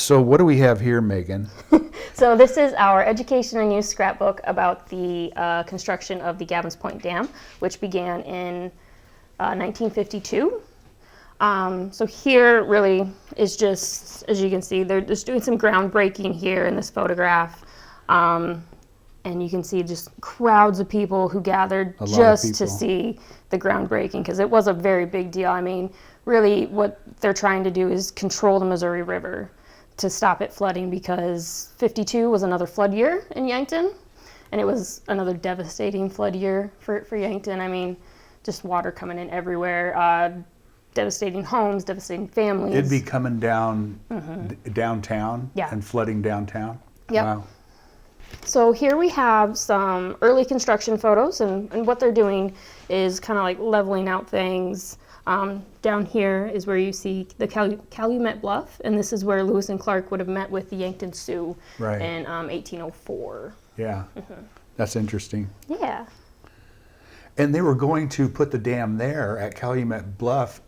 So what do we have here, Megan? So this is our education and use scrapbook about the construction of the Gavins Point Dam, which began in 1952. So here really is just, as you can see, they're just doing some groundbreaking here in this photograph. And you can see just crowds of people who gathered just to see the groundbreaking, because it was a very big deal. I mean, really what they're trying to do is control the Missouri River to stop it flooding, because 52 was another flood year in Yankton, and it was another devastating flood year for Yankton. I mean, just water coming in everywhere, devastating homes, devastating families. It'd be coming down downtown and flooding downtown? Yep. Wow. So here we have some early construction photos, and what they're doing is kind of like leveling out things. Down here is where you see the Calumet Bluff, and this is where Lewis and Clark would have met with the Yankton Sioux in 1804. Yeah, that's interesting. Yeah. And they were going to put the dam there at Calumet Bluff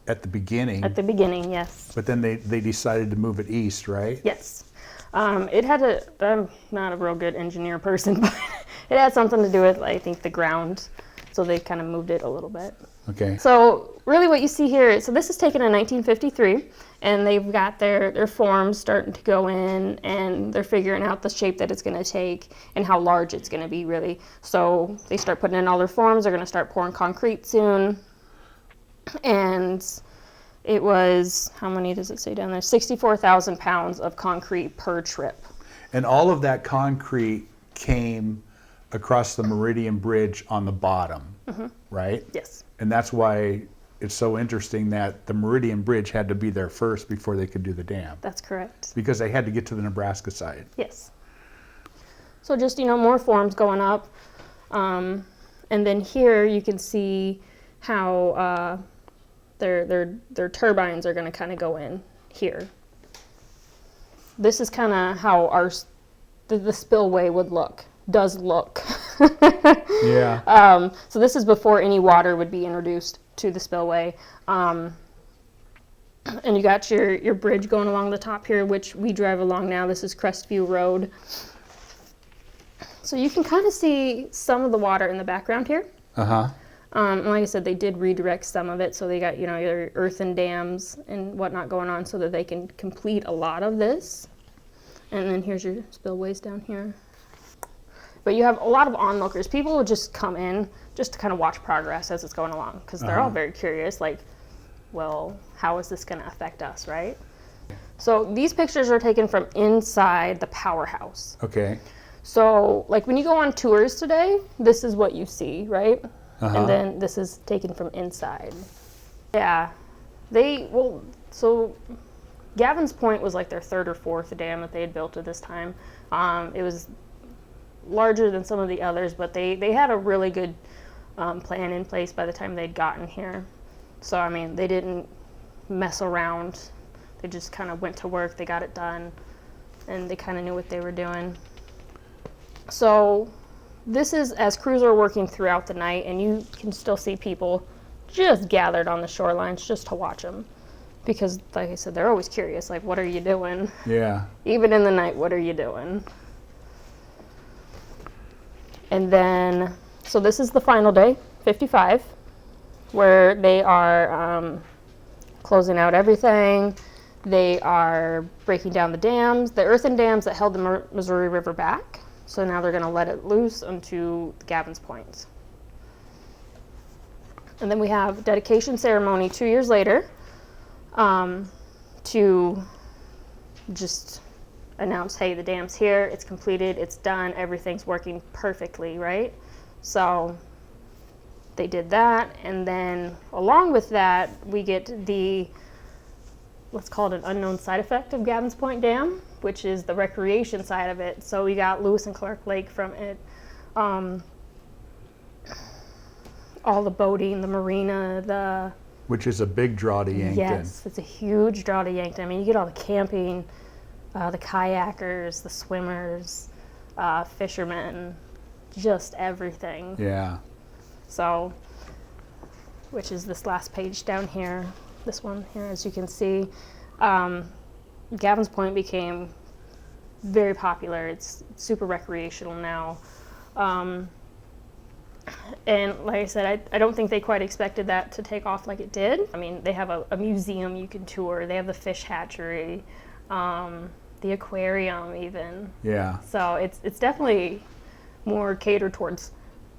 at the beginning. At the beginning, yes. But then they decided to move it east, right? Yes. It had to, I'm not a real good engineer person, but it had something to do with, I think, the ground. So they kind of moved it a little bit. Okay. So really what you see here, so this is taken in 1953, and they've got their forms starting to go in, and they're figuring out the shape that it's going to take and how large it's going to be, really. So they start putting in all their forms. They're going to start pouring concrete soon. And it was, how many does it say down there? 64,000 pounds of concrete per trip. And all of that concrete came across the Meridian Bridge on the bottom, right? Yes. And that's why it's so interesting that the Meridian Bridge had to be there first before they could do the dam. That's correct. Because they had to get to the Nebraska side. Yes. So just, more forms going up. And then here you can see how their turbines are going to kind of go in here. This is kind of how the spillway does look. Yeah. So this is before any water would be introduced to the spillway. And you got your bridge going along the top here, which we drive along now. This is Crestview Road. So you can kind of see some of the water in the background here. And like I said, they did redirect some of it, so they got, your earthen dams and whatnot going on so that they can complete a lot of this. And then here's your spillways down here. But you have a lot of onlookers. People will just come in just to kind of watch progress as it's going along, because they're all very curious, like, well, how is this going to affect us, right? So these pictures are taken from inside the powerhouse. Okay. So, like, when you go on tours today, this is what you see, right? And then this is taken from inside. Yeah. So Gavins Point was like their third or fourth dam that they had built at this time. It was larger than some of the others, but they had a really good plan in place by the time they'd gotten here. So, I mean, they didn't mess around. They just kind of went to work, they got it done, and they kind of knew what they were doing. So this is as crews are working throughout the night, and you can still see people just gathered on the shorelines just to watch them. Because, like I said, they're always curious, like, what are you doing? Yeah. Even in the night, what are you doing? And then, so this is the final day, 55, where they are closing out everything. They are breaking down the dams, the earthen dams that held the Missouri River back. So now they're going to let it loose onto the Gavins Point. And then we have dedication ceremony 2 years later to just announce, hey, the dam's here, it's completed, it's done, everything's working perfectly, right? So they did that, and then along with that, we get the, let's call it an unknown side effect of Gavins Point Dam, which is the recreation side of it. So we got Lewis and Clark Lake from it, all the boating, the marina, Which is a big draw to Yankton. Yes, it's a huge draw to Yankton. I mean, you get all the camping, the kayakers, the swimmers, fishermen, just everything. Yeah. So, which is this last page down here, this one here, as you can see. Gavins Point became very popular. It's super recreational now. And like I said, I don't think they quite expected that to take off like it did. I mean, they have a museum you can tour. They have the fish hatchery, the aquarium even. Yeah. So it's definitely more catered towards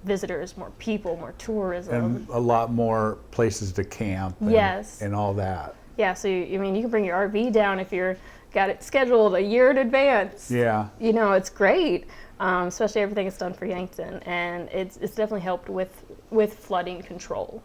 visitors, more people, more tourism. And a lot more places to camp. And, Yes. And all that. Yeah, so I mean, you can bring your RV down if you're got it scheduled a year in advance. Yeah. You know, it's great, especially everything is done for Yankton, and it's definitely helped with flooding control.